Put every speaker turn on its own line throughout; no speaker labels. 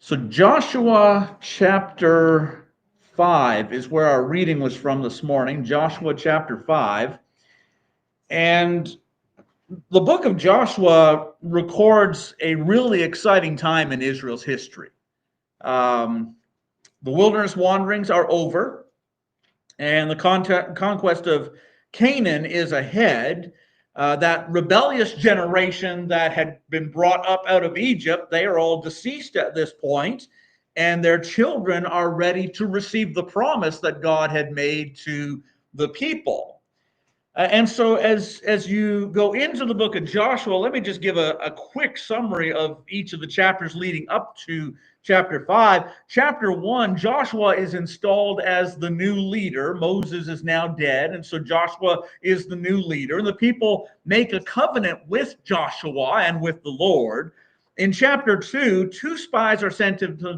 So Joshua chapter 5 is where our reading was from this morning. Joshua chapter 5. And the book of Joshua records a really exciting time in Israel's history. Um, the wilderness wanderings are over, and the conquest of Canaan is ahead. That rebellious generation that had been brought up out of Egypt, they are all deceased at this point, and their children are ready to receive the promise that God had made to the people. And so, as you go into the book of Joshua, let me just give a quick summary of each of the chapters leading up to chapter 5. Chapter 1, Joshua is installed as the new leader. Moses is now dead, and so Joshua is the new leader. And the people make a covenant with Joshua and with the Lord. In chapter 2, two spies are sent into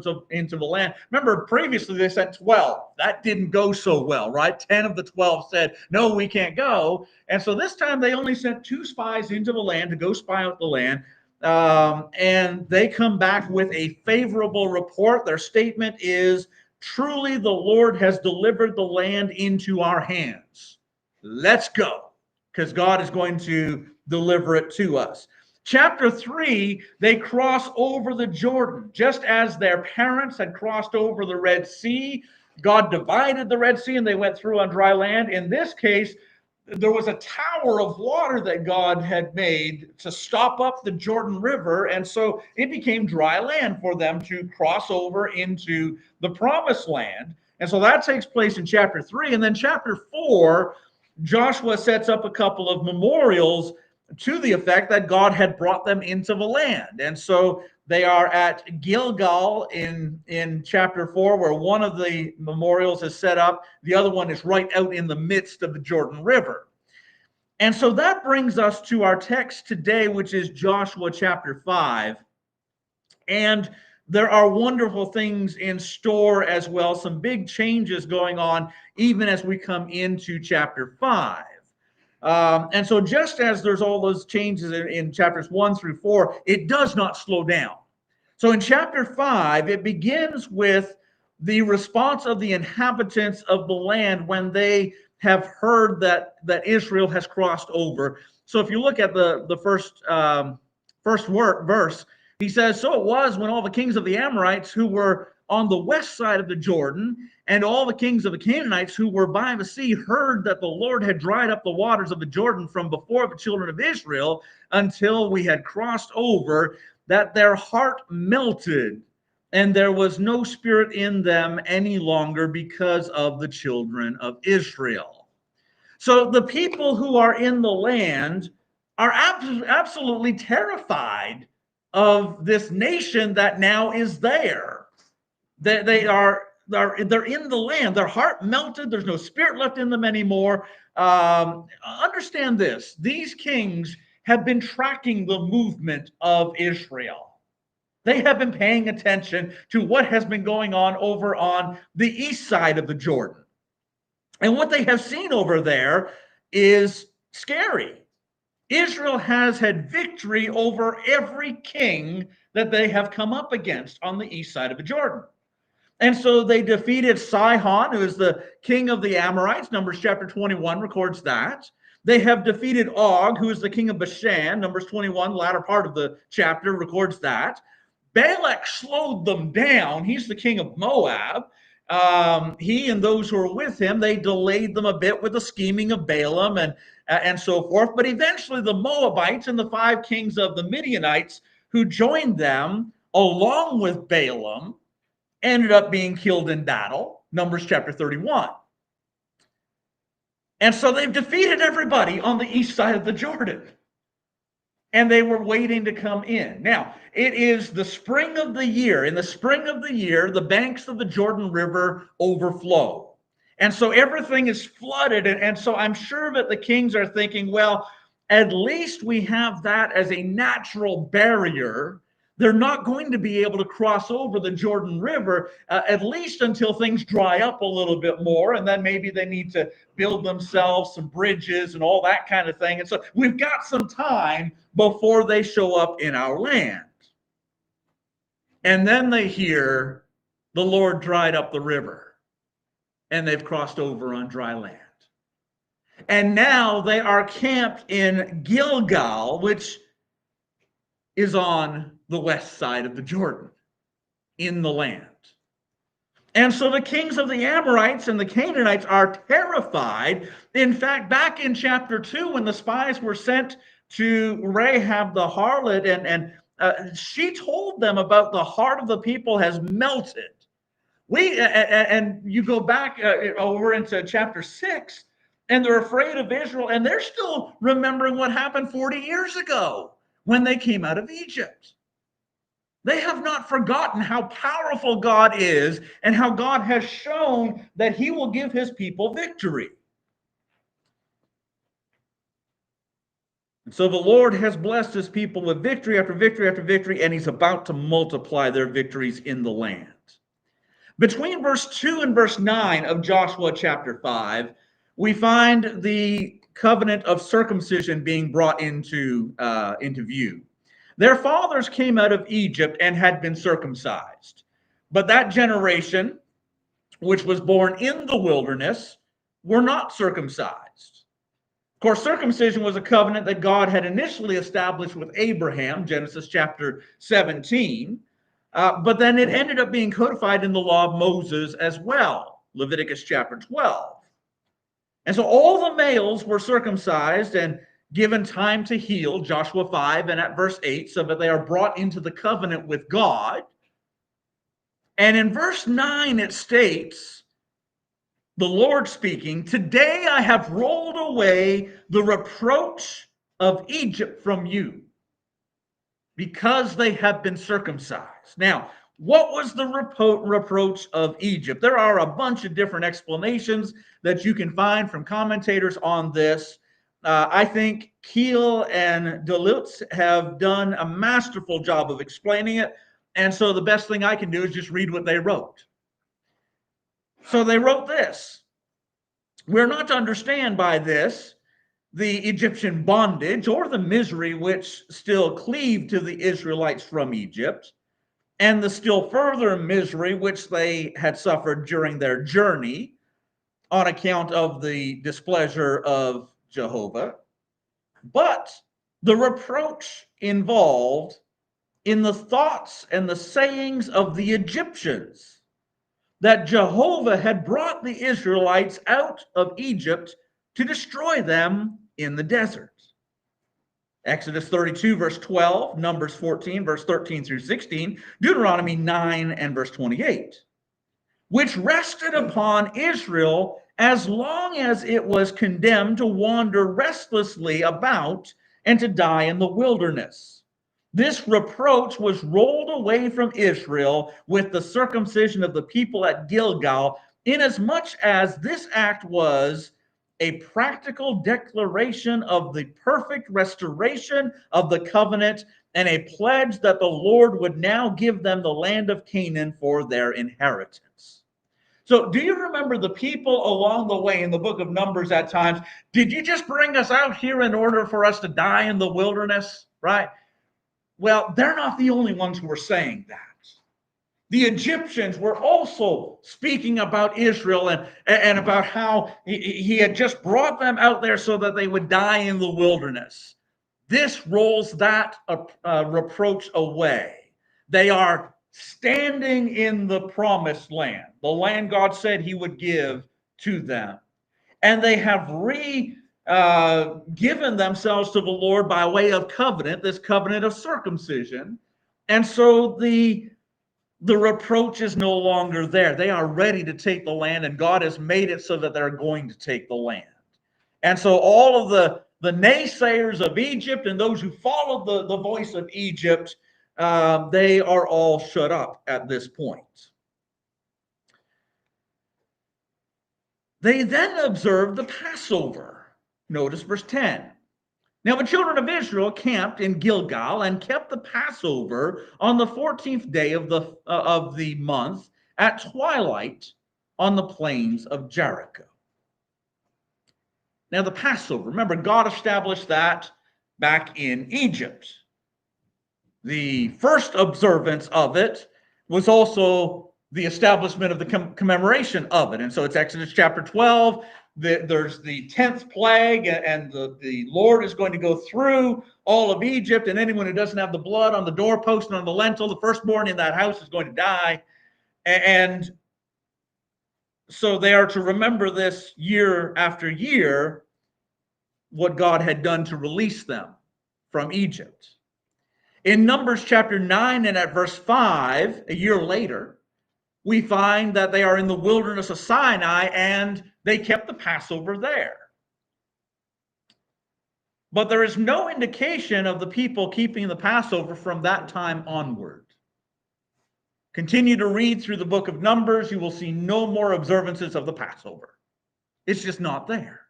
the land. Remember, previously they sent 12. That didn't go so well, right? 10 of the 12 said, no, we can't go. And so this time they only sent two spies into the land to go spy out the land. And they come back with a favorable report. Their statement is, truly the Lord has delivered the land into our hands. Let's go, because God is going to deliver it to us. Chapter 3, they cross over the Jordan. Just as their parents had crossed over the Red Sea, God divided the Red Sea and they went through on dry land. In this case, there was a tower of water that God had made to stop up the Jordan River, and so it became dry land for them to cross over into the promised land. And so that takes place in chapter 3. And then chapter 4, Joshua sets up a couple of memorials to the effect that God had brought them into the land. And so they are at Gilgal in chapter 4, where one of the memorials is set up. The other one is right out in the midst of the Jordan River. And so that brings us to our text today, which is Joshua chapter 5. And there are wonderful things in store as well, some big changes going on, even as we come into chapter 5. And so just as there's all those changes in chapters 1 through 4, it does not slow down. So in chapter 5, it begins with the response of the inhabitants of the land when they have heard that Israel has crossed over. So if you look at the first verse, he says, so it was when all the kings of the Amorites who were on the west side of the Jordan and all the kings of the Canaanites who were by the sea heard that the Lord had dried up the waters of the Jordan from before the children of Israel until we had crossed over, that their heart melted and there was no spirit in them any longer because of the children of Israel. So the people who are in the land are absolutely terrified of this nation that now is there. They're in the land. Their heart melted. There's no spirit left in them anymore. Understand this. These kings have been tracking the movement of Israel. They have been paying attention to what has been going on over on the east side of the Jordan. And what they have seen over there is scary. Israel has had victory over every king that they have come up against on the east side of the Jordan. And so they defeated Sihon, who is the king of the Amorites. Numbers chapter 21 records that. They have defeated Og, who is the king of Bashan. Numbers 21, latter part of the chapter, records that. Balak slowed them down. He's the king of Moab. He and those who were with him, they delayed them a bit with the scheming of Balaam and so forth. But eventually the Moabites and the 5 kings of the Midianites who joined them, along with Balaam, ended up being killed in battle. Numbers chapter 31. And so they've defeated everybody on the east side of the Jordan. And they were waiting to come in. Now, it is the spring of the year. In the spring of the year, the banks of the Jordan River overflow. And so everything is flooded. And so I'm sure that the kings are thinking, well, at least we have that as a natural barrier. They're not going to be able to cross over the Jordan River, at least until things dry up a little bit more. And then maybe they need to build themselves some bridges and all that kind of thing. And so we've got some time before they show up in our land. And then they hear the Lord dried up the river, and they've crossed over on dry land. And now they are camped in Gilgal, which is on the west side of the Jordan, in the land. And so the kings of the Amorites and the Canaanites are terrified. In fact, back in chapter 2, when the spies were sent to Rahab the harlot, and she told them about the heart of the people has melted. And you go back over into chapter 6, and they're afraid of Israel, and they're still remembering what happened 40 years ago when they came out of Egypt. They have not forgotten how powerful God is and how God has shown that he will give his people victory. And so the Lord has blessed his people with victory after victory after victory, and he's about to multiply their victories in the land. Between verse 2 and verse 9 of Joshua chapter 5, we find the covenant of circumcision being brought into view. Their fathers came out of Egypt and had been circumcised. But that generation, which was born in the wilderness, were not circumcised. Of course, circumcision was a covenant that God had initially established with Abraham, Genesis chapter 17. But then it ended up being codified in the law of Moses as well, Leviticus chapter 12. And so all the males were circumcised and given time to heal, Joshua 5 and at verse 8, so that they are brought into the covenant with God. And in verse 9 it states, the Lord speaking, "Today I have rolled away the reproach of Egypt from you, because they have been circumcised." Now, what was the reproach of Egypt? There are a bunch of different explanations that you can find from commentators on this. I think Keel and Duluth have done a masterful job of explaining it. And so the best thing I can do is just read what they wrote. So they wrote this: "We're not to understand by this the Egyptian bondage or the misery which still cleaved to the Israelites from Egypt, and the still further misery which they had suffered during their journey on account of the displeasure of Jehovah, but the reproach involved in the thoughts and the sayings of the Egyptians, that Jehovah had brought the Israelites out of Egypt to destroy them in the desert." Exodus 32, verse 12, Numbers 14, verse 13 through 16, Deuteronomy 9 and verse 28, "which rested upon Israel as long as it was condemned to wander restlessly about and to die in the wilderness. This reproach was rolled away from Israel with the circumcision of the people at Gilgal, inasmuch as this act was a practical declaration of the perfect restoration of the covenant and a pledge that the Lord would now give them the land of Canaan for their inheritance." So do you remember the people along the way in the book of Numbers at times? Did you just bring us out here in order for us to die in the wilderness? Right? Well, they're not the only ones who were saying that. The Egyptians were also speaking about Israel and about how he had just brought them out there so that they would die in the wilderness. This rolls that reproach away. They are standing in the promised land, the land God said he would give to them. And they have given themselves to the Lord by way of covenant, this covenant of circumcision. And so the reproach is no longer there. They are ready to take the land, and God has made it so that they're going to take the land. And so all of the naysayers of Egypt and those who followed the voice of Egypt, they are all shut up at this point. They then observed the Passover. Notice verse 10. "Now the children of Israel camped in Gilgal and kept the Passover on the 14th day of the month at twilight on the plains of Jericho." Now the Passover, remember, God established that back in Egypt. The first observance of it was also the establishment of the commemoration of it. And so it's Exodus chapter 12. There's the 10th plague, and the Lord is going to go through all of Egypt, and anyone who doesn't have the blood on the doorpost and on the lintel, the firstborn in that house is going to die. And so they are to remember this year after year, what God had done to release them from Egypt. In Numbers chapter 9 and at verse 5, a year later, we find that they are in the wilderness of Sinai and they kept the Passover there. But there is no indication of the people keeping the Passover from that time onward. Continue to read through the book of Numbers, you will see no more observances of the Passover. It's just not there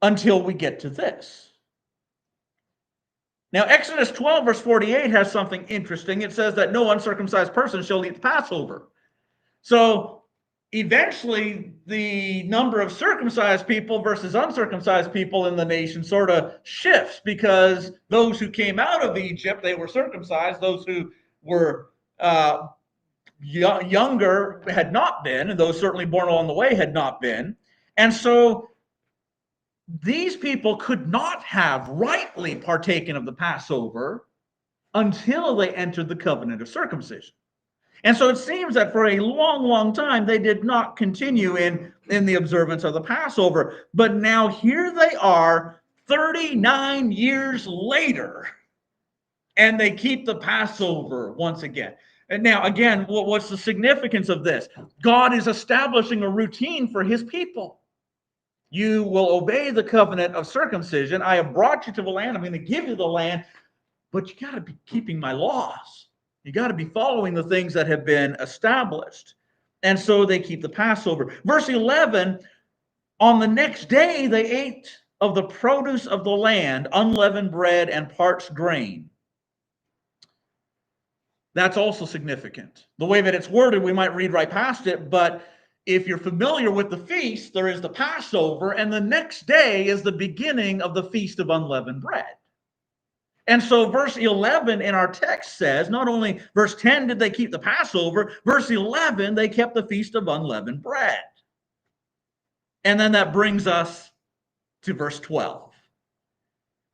until we get to this. Now, Exodus 12, verse 48 has something interesting. It says that no uncircumcised person shall eat the Passover. So, eventually, the number of circumcised people versus uncircumcised people in the nation sort of shifts, because those who came out of Egypt, they were circumcised. Those who were younger had not been, and those certainly born along the way had not been. And so these people could not have rightly partaken of the Passover until they entered the covenant of circumcision. And so it seems that for a long, long time, they did not continue in the observance of the Passover. But now here they are, 39 years later, and they keep the Passover once again. And now, again, what's the significance of this? God is establishing a routine for his people. You will obey the covenant of circumcision. I have brought you to the land. I'm going to give you the land, but you got to be keeping my laws. You got to be following the things that have been established. And so they keep the Passover. Verse 11, on the next day they ate of the produce of the land, unleavened bread and parched grain. That's also significant. The way that it's worded, we might read right past it, but if you're familiar with the feast, there is the Passover, and the next day is the beginning of the Feast of Unleavened Bread. And so verse 11 in our text says, not only verse 10 did they keep the Passover, verse 11, they kept the Feast of Unleavened Bread. And then that brings us to verse 12.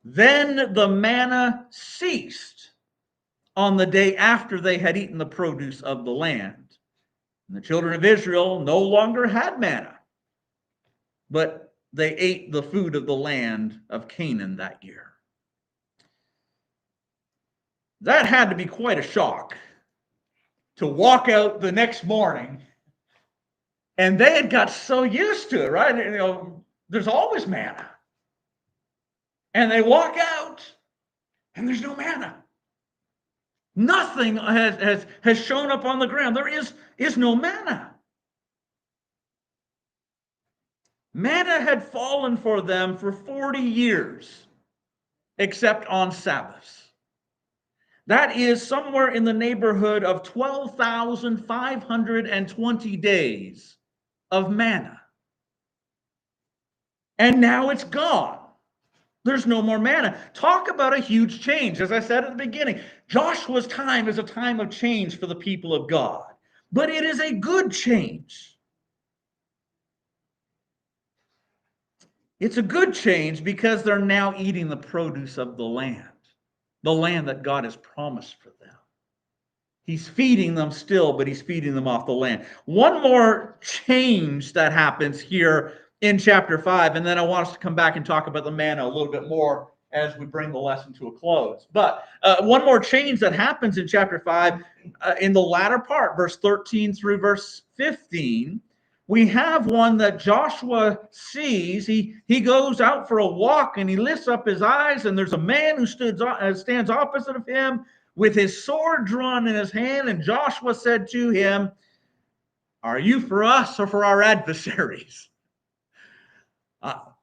Then the manna ceased on the day after they had eaten the produce of the land. And the children of Israel no longer had manna, but they ate the food of the land of Canaan that year. That had to be quite a shock to walk out the next morning, and they had got so used to it, right? You know, there's always manna. And they walk out, and there's no manna. Nothing has shown up on the ground. There is no manna. Manna had fallen for them for 40 years, except on Sabbaths. That is somewhere in the neighborhood of 12,520 days of manna. And now it's gone. There's no more manna. Talk about a huge change. As I said at the beginning, Joshua's time is a time of change for the people of God. But it is a good change. It's a good change because they're now eating the produce of the land that God has promised for them. He's feeding them still, but he's feeding them off the land. One more change that happens here in chapter 5, and then I want us to come back and talk about the manna a little bit more as we bring the lesson to a close. But one more change that happens in chapter 5, in the latter part, verse 13 through verse 15, we have one that Joshua sees. He goes out for a walk, and he lifts up his eyes, and there's a man who stands opposite of him with his sword drawn in his hand, and Joshua said to him, "Are you for us or for our adversaries?"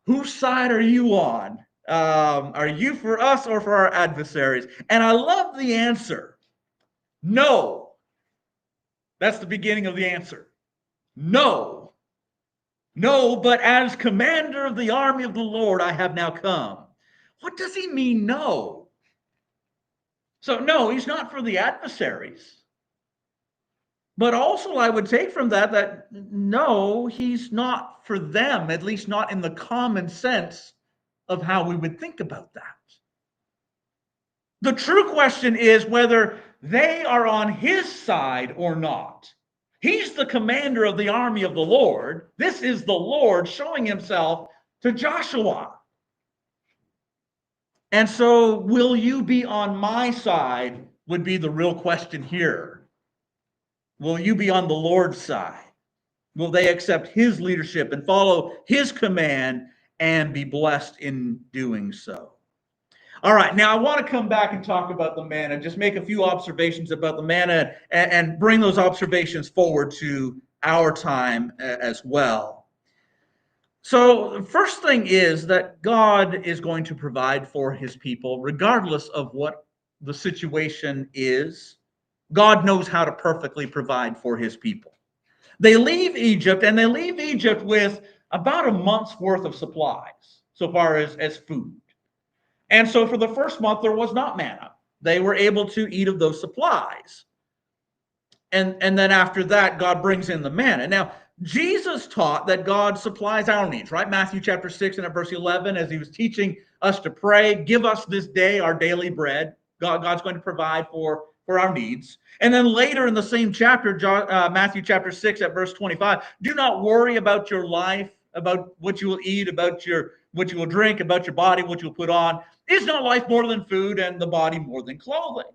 Whose side are you on? Are you for us or for our adversaries? And I love the answer. No. That's the beginning of the answer. No. No, but as commander of the army of the Lord, I have now come. What does he mean, no? So, no, he's not for the adversaries. But also I would take from that no, he's not for them, at least not in the common sense of how we would think about that. The true question is whether they are on his side or not. He's the commander of the army of the Lord. This is the Lord showing himself to Joshua. And so, will you be on my side would be the real question here. Will you be on the Lord's side? Will they accept his leadership and follow his command and be blessed in doing so? All right, now I want to come back and talk about the manna, just make a few observations about the manna and bring those observations forward to our time as well. So the first thing is that God is going to provide for his people, regardless of what the situation is. God knows how to perfectly provide for his people. They leave Egypt, and they leave Egypt with about a month's worth of supplies, so far as food. And so for the first month, there was not manna. They were able to eat of those supplies. And then after that, God brings in the manna. Now, Jesus taught that God supplies our needs, right? Matthew chapter 6 and at verse 11, as he was teaching us to pray, give us this day our daily bread. God's going to provide for our needs. And then later in the same chapter, Matthew chapter 6 at verse 25, do not worry about your life, about what you will eat, about what you will drink, about your body, what you'll put on. Is not life more than food and the body more than clothing?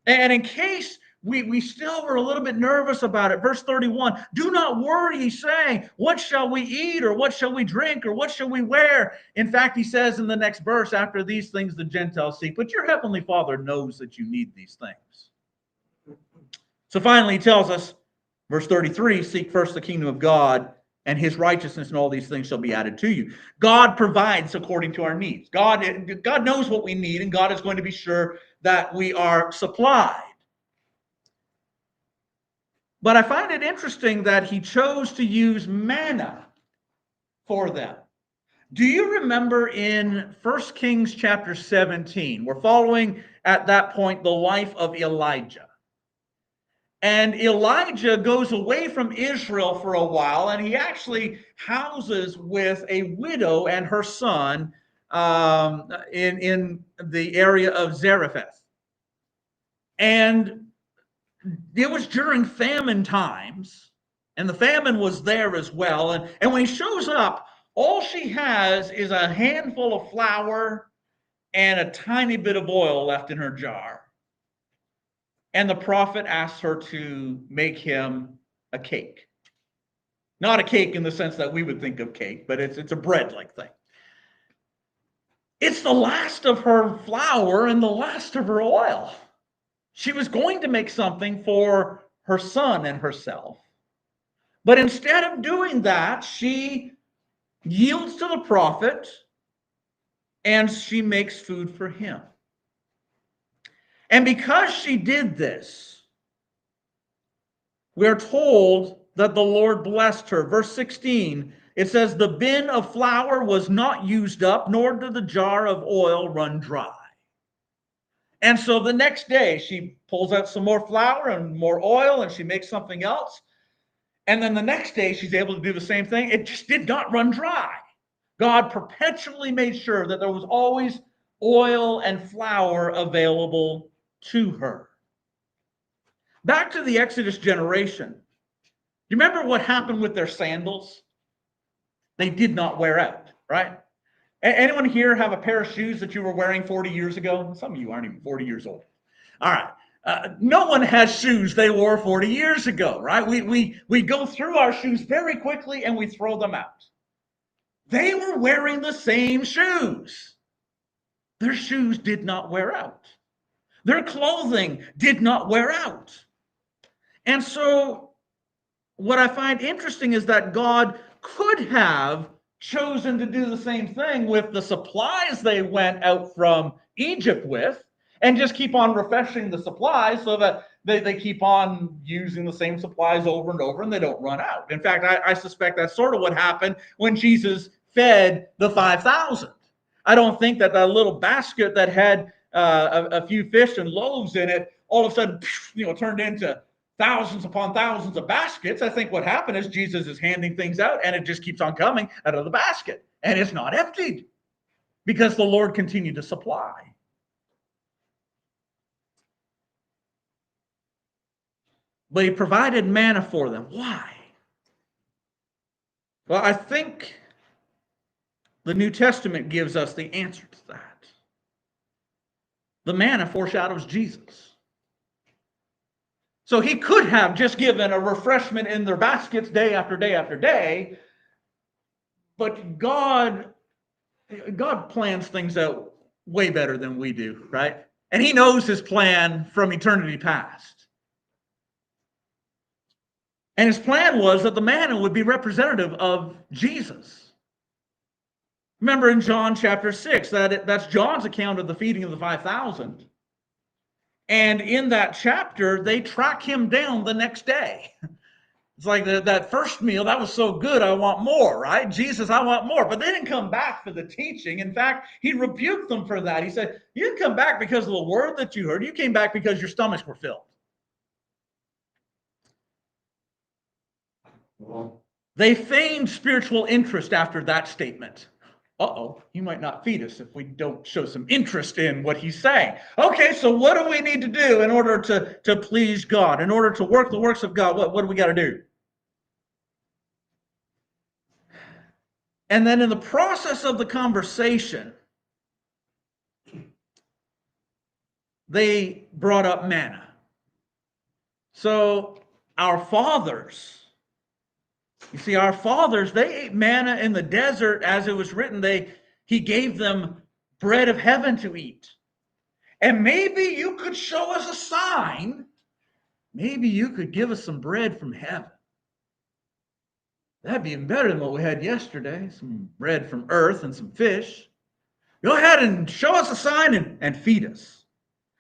And in case we still were a little bit nervous about it, verse 31, do not worry, saying, what shall we eat, or what shall we drink, or what shall we wear? In fact, he says in the next verse, after these things the Gentiles seek, but your heavenly Father knows that you need these things. So finally, he tells us, verse 33, seek first the kingdom of God, and his righteousness, and all these things shall be added to you. God provides according to our needs. God knows what we need, and God is going to be sure that we are supplied. But I find it interesting that he chose to use manna for them. Do you remember in 1 Kings chapter 17, we're following at that point the life of Elijah. And Elijah goes away from Israel for a while, and he actually houses with a widow and her son in the area of Zarephath. And it was during famine times, and the famine was there as well. And when he shows up, all she has is a handful of flour and a tiny bit of oil left in her jar. And the prophet asks her to make him a cake. Not a cake in the sense that we would think of cake, but it's a bread-like thing. It's the last of her flour and the last of her oil. She was going to make something for her son and herself. But instead of doing that, she yields to the prophet and she makes food for him. And because she did this, we are told that the Lord blessed her. Verse 16, it says, the bin of flour was not used up, nor did the jar of oil run dry. And so the next day, she pulls out some more flour and more oil, and she makes something else. And then the next day, she's able to do the same thing. It just did not run dry. God perpetually made sure that there was always oil and flour available to her. Back to the Exodus generation. You remember what happened with their sandals? They did not wear out, right? Anyone here have a pair of shoes that you were wearing 40 years ago? Some of you aren't even 40 years old. All right. No one has shoes they wore 40 years ago, right? We go through our shoes very quickly and we throw them out. They were wearing the same shoes. Their shoes did not wear out. Their clothing did not wear out. And so what I find interesting is that God could have chosen to do the same thing with the supplies they went out from Egypt with and just keep on refreshing the supplies so that they keep on using the same supplies over and over and they don't run out. In fact, I suspect that's sort of what happened when Jesus fed the 5,000. I don't think that little basket that had a few fish and loaves in it all of a sudden, turned into thousands upon thousands of baskets, I think what happened is Jesus is handing things out and it just keeps on coming out of the basket. And it's not emptied because the Lord continued to supply. But he provided manna for them. Why? Well, I think the New Testament gives us the answer to that. The manna foreshadows Jesus. So he could have just given a refreshment in their baskets day after day after day, but God plans things out way better than we do, right? And he knows his plan from eternity past. And his plan was that the manna would be representative of Jesus. Remember in John chapter 6, that's John's account of the feeding of the 5,000. And in that chapter, they track him down the next day. It's like that first meal, that was so good, I want more, right? Jesus, I want more. But they didn't come back for the teaching. In fact, he rebuked them for that. He said, you didn't come back because of the word that you heard. You came back because your stomachs were filled. They feigned spiritual interest after that statement. Uh-oh, you might not feed us if we don't show some interest in what he's saying. Okay, so what do we need to do in order to please God? In order to work the works of God, what do we got to do? And then in the process of the conversation, they brought up manna. So our fathers, you see, our fathers, they ate manna in the desert as it was written. He gave them bread of heaven to eat. And maybe you could show us a sign. Maybe you could give us some bread from heaven. That'd be even better than what we had yesterday. Some bread from earth and some fish. Go ahead and show us a sign and feed us.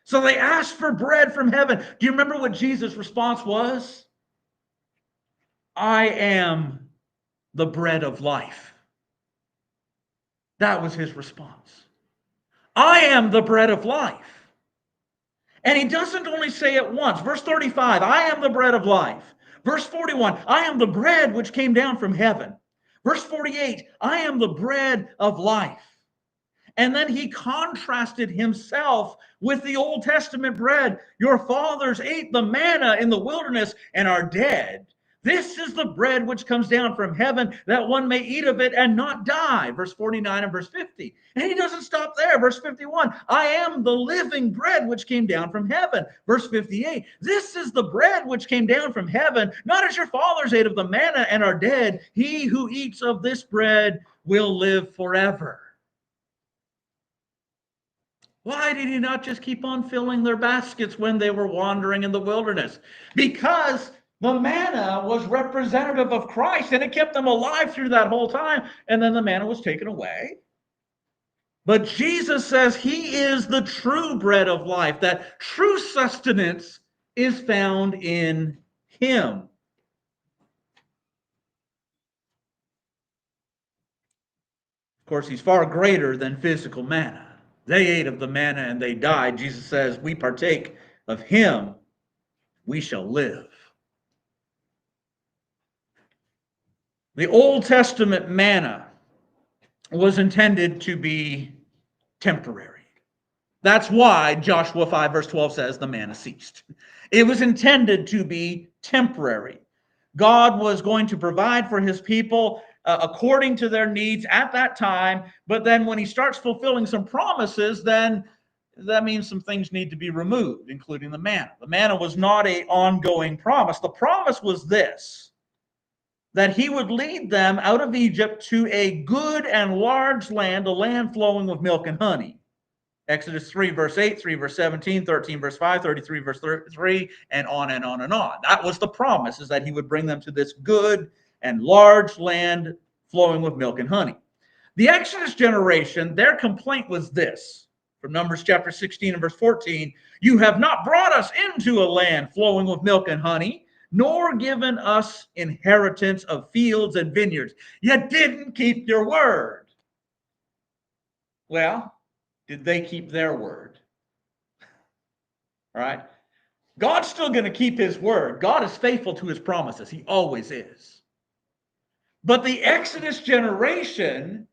So they asked for bread from heaven. Do you remember what Jesus' response was? I am the bread of life. That was his response. I am the bread of life. And he doesn't only say it once. Verse 35, I am the bread of life. Verse 41, I am the bread which came down from heaven. Verse 48, I am the bread of life. And then he contrasted himself with the Old Testament bread. Your fathers ate the manna in the wilderness and are dead. This is the bread which comes down from heaven, that one may eat of it and not die. Verse 49 and verse 50. And he doesn't stop there. Verse 51, I am the living bread which came down from heaven. Verse 58, this is the bread which came down from heaven, not as your fathers ate of the manna and are dead. He who eats of this bread will live forever. Why did he not just keep on filling their baskets when they were wandering in the wilderness? Because the manna was representative of Christ, and it kept them alive through that whole time, and then the manna was taken away. But Jesus says he is the true bread of life, that true sustenance is found in him. Of course, he's far greater than physical manna. They ate of the manna and they died. Jesus says, we partake of him, we shall live. The Old Testament manna was intended to be temporary. That's why Joshua 5 verse 12 says the manna ceased. It was intended to be temporary. God was going to provide for his people according to their needs at that time, but then when he starts fulfilling some promises, then that means some things need to be removed, including the manna. The manna was not an ongoing promise. The promise was this, that he would lead them out of Egypt to a good and large land, a land flowing with milk and honey. Exodus 3 verse 8, 3 verse 17, 13 verse 5, 33 verse 3, and on and on and on. That was the promise, is that he would bring them to this good and large land flowing with milk and honey. The Exodus generation, their complaint was this, from Numbers chapter 16 and verse 14, you have not brought us into a land flowing with milk and honey, nor given us inheritance of fields and vineyards. You didn't keep your word. Well, did they keep their word? All right. God's still going to keep his word. God is faithful to his promises. He always is. But the Exodus generation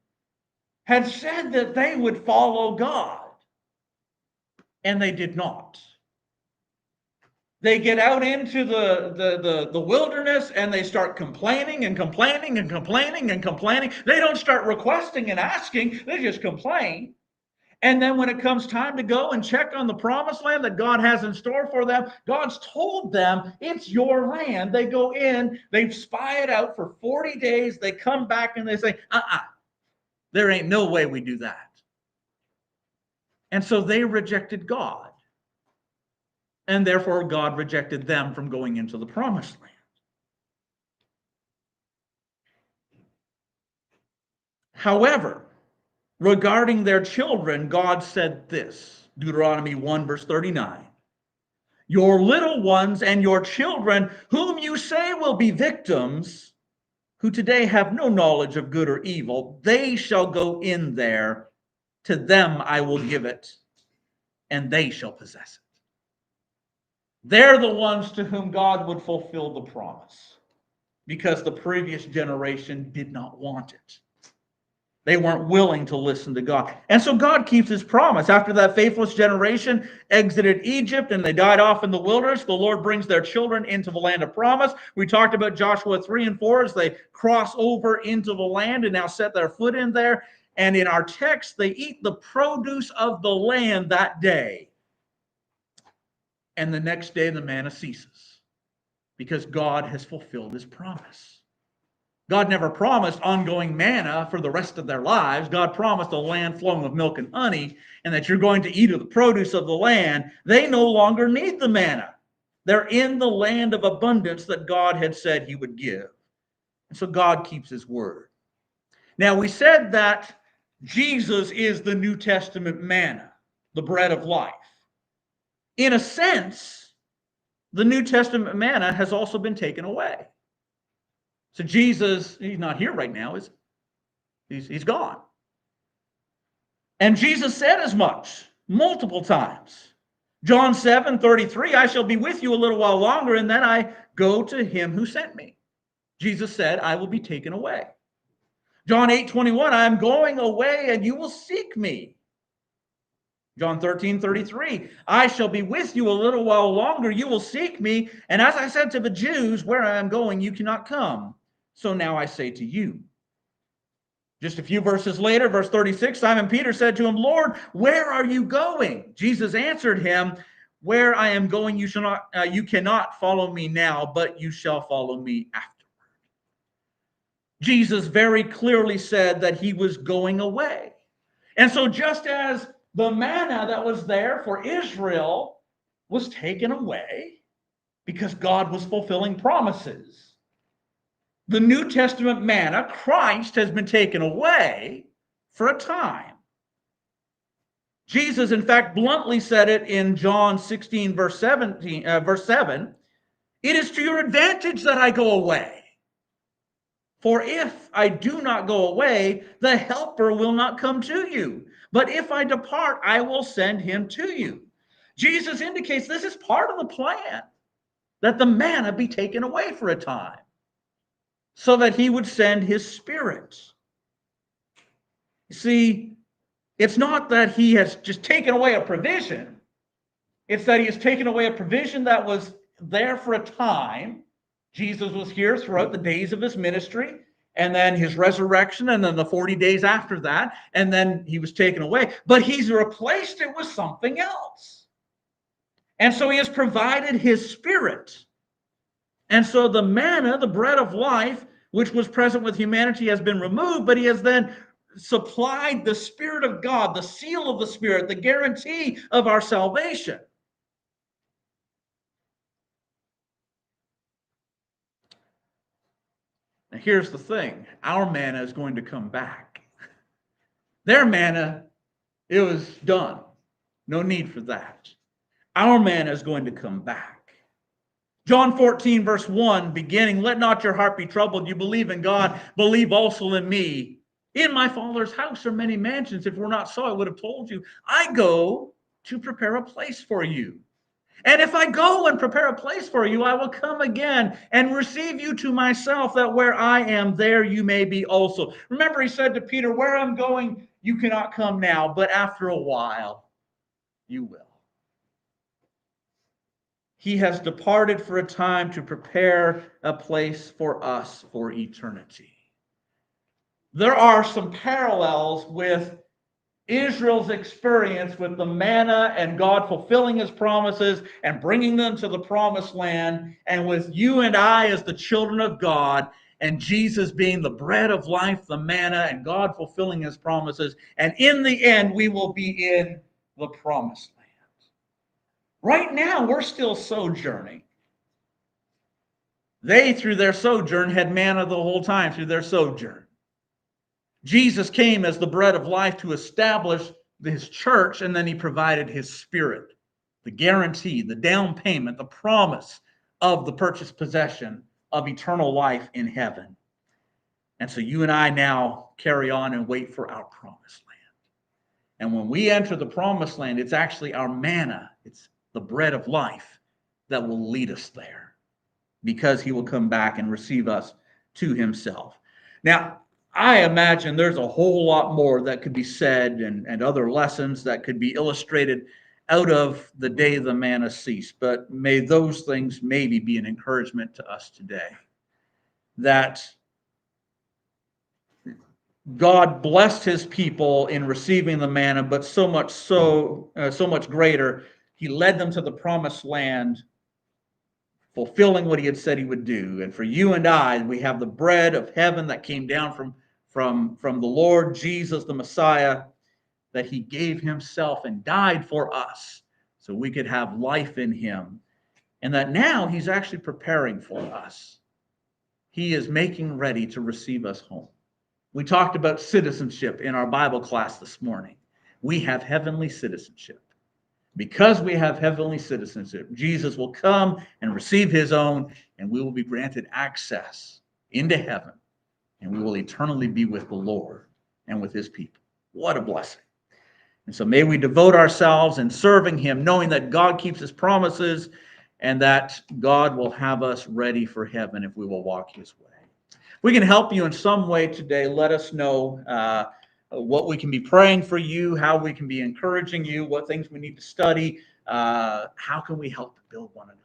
had said that they would follow God, and they did not. They get out into the wilderness and they start complaining and complaining and complaining and complaining. They don't start requesting and asking, they just complain. And then when it comes time to go and check on the promised land that God has in store for them, God's told them it's your land. They go in, they spy it out for 40 days. They come back and they say, there ain't no way we do that. And so they rejected God. And therefore God rejected them from going into the promised land. However, regarding their children, God said this, Deuteronomy 1, verse 39. Your little ones and your children, whom you say will be victims, who today have no knowledge of good or evil, they shall go in there. To them I will give it, and they shall possess it. They're the ones to whom God would fulfill the promise, because the previous generation did not want it. They weren't willing to listen to God. And so God keeps his promise. After that faithless generation exited Egypt and they died off in the wilderness, the Lord brings their children into the land of promise. We talked about Joshua 3 and 4 as they cross over into the land and now set their foot in there. And in our text, they eat the produce of the land that day. And the next day, the manna ceases because God has fulfilled his promise. God never promised ongoing manna for the rest of their lives. God promised a land flowing with milk and honey, and that you're going to eat of the produce of the land. They no longer need the manna. They're in the land of abundance that God had said he would give. And so God keeps his word. Now, we said that Jesus is the New Testament manna, the bread of life. In a sense, the New Testament manna has also been taken away. So Jesus, he's not here right now, is he? He's gone. And Jesus said as much multiple times. John 7:33, I shall be with you a little while longer, and then I go to him who sent me. Jesus said, I will be taken away. John 8:21, I am going away and you will seek me. John 13:33, I shall be with you a little while longer, you will seek me. And as I said to the Jews, where I am going, you cannot come. So now I say to you. Just a few verses later, verse 36, Simon Peter said to him, Lord, where are you going? Jesus answered him, where I am going, you cannot follow me now, but you shall follow me afterward. Jesus very clearly said that he was going away. And so just as the manna that was there for Israel was taken away because God was fulfilling promises, the New Testament manna, Christ, has been taken away for a time. Jesus, in fact, bluntly said it in John 16, verse 7. It is to your advantage that I go away. For if I do not go away, the Helper will not come to you. But if I depart, I will send him to you. Jesus indicates this is part of the plan, that the manna be taken away for a time, so that he would send his Spirit. You see, it's not that he has just taken away a provision. It's that he has taken away a provision that was there for a time. Jesus was here throughout the days of his ministry, and then his resurrection, and then the 40 days after that, and then he was taken away. But he's replaced it with something else. And so he has provided his Spirit. And so the manna, the bread of life, which was present with humanity, has been removed, but he has then supplied the Spirit of God, the seal of the Spirit, the guarantee of our salvation. Now here's the thing, our manna is going to come back. Their manna, it was done. No need for that. Our manna is going to come back. John 14, verse 1, beginning, let not your heart be troubled. You believe in God, believe also in me. In my Father's house are many mansions. If it were not so, I would have told you. I go to prepare a place for you. And if I go and prepare a place for you, I will come again and receive you to myself, that where I am, there you may be also. Remember, he said to Peter, where I'm going, you cannot come now, but after a while, you will. He has departed for a time to prepare a place for us for eternity. There are some parallels with Israel's experience with the manna and God fulfilling his promises and bringing them to the promised land, and with you and I as the children of God, and Jesus being the bread of life, the manna, and God fulfilling his promises. And in the end, we will be in the promised land. Right now, we're still sojourning. They, through their sojourn, had manna the whole time through their sojourn. Jesus came as the bread of life to establish his church, and then he provided his spirit, the guarantee, the down payment, the promise of the purchased possession of eternal life in heaven. And so you and I now carry on and wait for our promised land. And when we enter the promised land, it's actually our manna, it's the bread of life that will lead us there, because he will come back and receive us to himself. Now, I imagine there's a whole lot more that could be said, and other lessons that could be illustrated out of the day the manna ceased. But may those things maybe be an encouragement to us today, that God blessed his people in receiving the manna, but so much greater, he led them to the promised land, fulfilling what he had said he would do. And for you and I, we have the bread of heaven that came down from the Lord Jesus, the Messiah, that he gave himself and died for us so we could have life in him. And that now he's actually preparing for us. He is making ready to receive us home. We talked about citizenship in our Bible class this morning. We have heavenly citizenship. Because we have heavenly citizenship, Jesus will come and receive his own, and we will be granted access into heaven, and we will eternally be with the Lord and with his people. What a blessing. And so may we devote ourselves in serving him, knowing that God keeps his promises and that God will have us ready for heaven if we will walk his way. If we can help you in some way today, let us know what we can be praying for you, how we can be encouraging you, what things we need to study, how can we help to build one another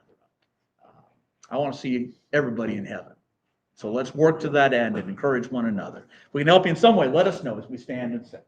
up. I want to see everybody in heaven. So let's work to that end and encourage one another. If we can help you in some way, let us know as we stand and sing.